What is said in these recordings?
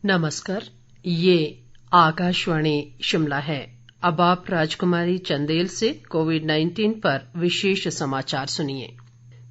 नमस्कार, ये आकाशवाणी शिमला है। अब आप राजकुमारी चंदेल से कोविड-19 पर विशेष समाचार सुनिए।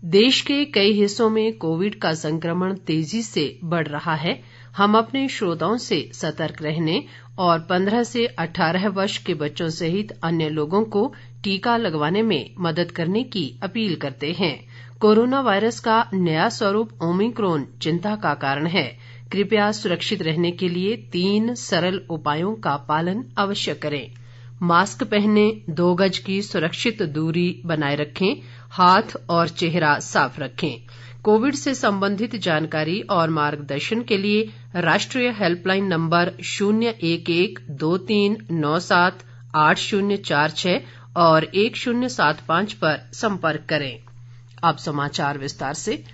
देश के कई हिस्सों में कोविड का संक्रमण तेजी से बढ़ रहा है। हम अपने श्रोताओं से सतर्क रहने और 15 से 18 वर्ष के बच्चों सहित अन्य लोगों को टीका लगवाने में मदद करने की अपील करते हैं। कोरोना वायरस का नया स्वरूप ओमिक्रॉन चिंता का कारण है। कृपया सुरक्षित रहने के लिए 3 सरल उपायों का पालन अवश्य करें। मास्क पहनें, 2 गज की सुरक्षित दूरी बनाए रखें, हाथ और चेहरा साफ रखें। कोविड से संबंधित जानकारी और मार्गदर्शन के लिए राष्ट्रीय हेल्पलाइन नंबर 01123978046 और 1075 पर संपर्क करें। अब समाचार विस्तार से।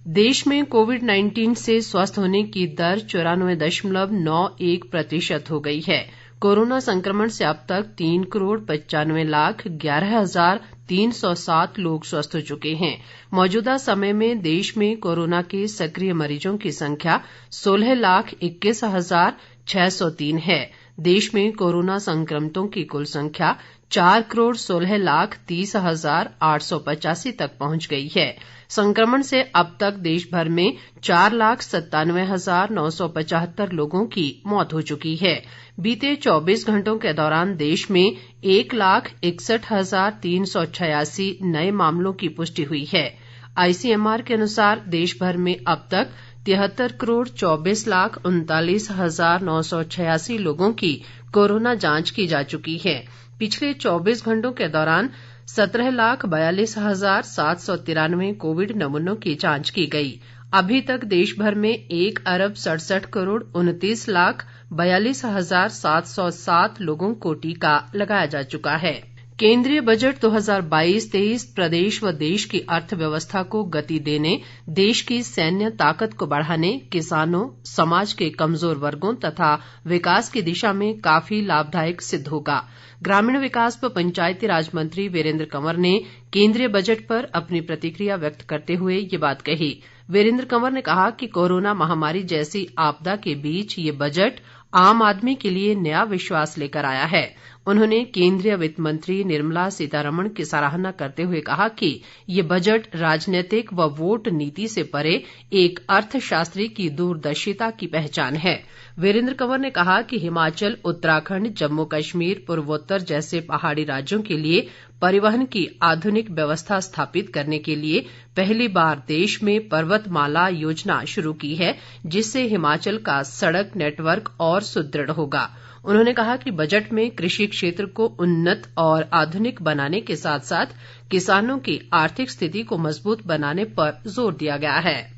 देश में कोविड-19 से स्वस्थ होने की दर 94.91% हो गई है। कोरोना संक्रमण से अब तक 3,95,11,307 लोग स्वस्थ हो चुके हैं। मौजूदा समय में देश में कोरोना के सक्रिय मरीजों की संख्या 16,21,603 है। देश में कोरोना संक्रमितों की कुल संख्या 4,16,30,885 तक पहुंच गई है। संक्रमण से अब तक देश भर में 4,97,975 लोगों की मौत हो चुकी है। बीते 24 घंटों के दौरान देश में 1,61,386 नए मामलों की पुष्टि हुई है। आईसीएमआर के अनुसार देश भर में अब तक 73,24,39,986 लोगों की कोरोना जांच की जा चुकी है। पिछले 24 घंटों के दौरान 17,42,793 कोविड नमूनों की जांच की गई। अभी तक देश भर में 1,67,29,42,707 लोगों को टीका लगाया जा चुका है। केंद्रीय बजट 2022-23 प्रदेश व देश की अर्थव्यवस्था को गति देने, देश की सैन्य ताकत को बढ़ाने, किसानों, समाज के कमजोर वर्गों तथा विकास की दिशा में काफी लाभदायक सिद्ध होगा। ग्रामीण विकास व पंचायती राज मंत्री वीरेंद्र कंवर ने केंद्रीय बजट पर अपनी प्रतिक्रिया व्यक्त करते हुए ये बात कही। वीरेंद्र कंवर ने कहा कि कोरोना महामारी जैसी आपदा के बीच ये बजट आम आदमी के लिए नया विश्वास लेकर आया है। उन्होंने केंद्रीय वित्त मंत्री निर्मला सीतारमण की सराहना करते हुए कहा कि ये बजट राजनीतिक व वोट नीति से परे एक अर्थशास्त्री की दूरदर्शिता की पहचान है। वीरेंद्र कंवर ने कहा कि हिमाचल, उत्तराखंड, जम्मू कश्मीर, पूर्वोत्तर जैसे पहाड़ी राज्यों के लिए परिवहन की आधुनिक व्यवस्था स्थापित करने के लिए पहली बार देश में पर्वतमाला योजना शुरू की है, जिससे हिमाचल का सड़क नेटवर्क और सुदृढ़ होगा। उन्होंने कहा कि बजट में कृषि क्षेत्र को उन्नत और आधुनिक बनाने के साथ साथ किसानों की आर्थिक स्थिति को मजबूत बनाने पर जोर दिया गया है।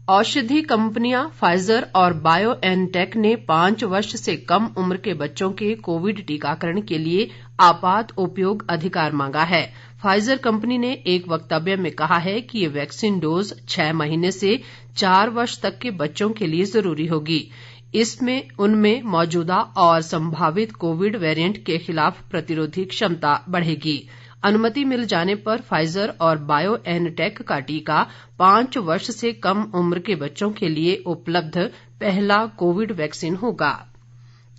औषधि कंपनियां फाइजर और बायोएनटेक ने 5 वर्ष से कम उम्र के बच्चों के कोविड टीकाकरण के लिए आपात उपयोग अधिकार मांगा है। फाइजर कंपनी ने एक वक्तव्य में कहा है कि ये वैक्सीन डोज 6 महीने से 4 वर्ष तक के बच्चों के लिए जरूरी होगी। इसमें उनमें मौजूदा और संभावित कोविड वेरिएंट के खिलाफ प्रतिरोधी क्षमता बढ़ेगी। अनुमति मिल जाने पर फाइजर और बायोएनटेक का टीका 5 वर्ष से कम उम्र के बच्चों के लिए उपलब्ध पहला कोविड वैक्सीन होगा।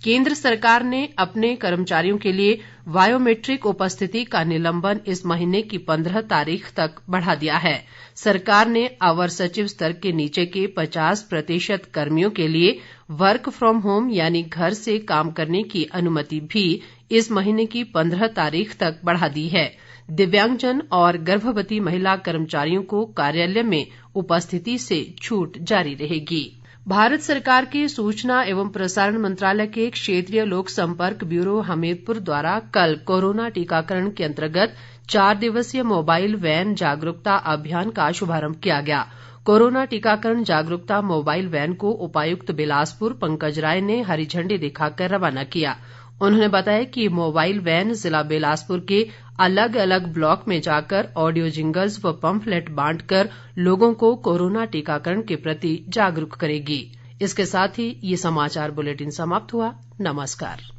केंद्र सरकार ने अपने कर्मचारियों के लिए बायोमेट्रिक उपस्थिति का निलंबन इस महीने की 15 तारीख तक बढ़ा दिया है। सरकार ने अवर सचिव स्तर के नीचे के 50% कर्मियों के लिए वर्क फ्रॉम होम यानी घर से काम करने की अनुमति भी इस महीने की 15 तारीख तक बढ़ा दी है। दिव्यांगजन और गर्भवती महिला कर्मचारियों को कार्यालय में उपस्थिति से छूट जारी रहेगी। भारत सरकार के सूचना एवं प्रसारण मंत्रालय के क्षेत्रीय लोक संपर्क ब्यूरो हमीरपुर द्वारा कल कोरोना टीकाकरण के अंतर्गत 4 दिवसीय मोबाइल वैन जागरूकता अभियान का शुभारंभ किया गया। कोरोना टीकाकरण जागरूकता मोबाइल वैन को उपायुक्त बिलासपुर पंकज राय ने हरी झंडी दिखाकर रवाना किया। उन्होंने बताया कि मोबाइल वैन जिला बिलासपुर के अलग अलग ब्लॉक में जाकर ऑडियो जिंगल्स व पंफलेट बांटकर लोगों को कोरोना टीकाकरण के प्रति जागरूक करेगी। इसके साथ ही ये समाचार बुलेटिन समाप्त हुआ। नमस्कार।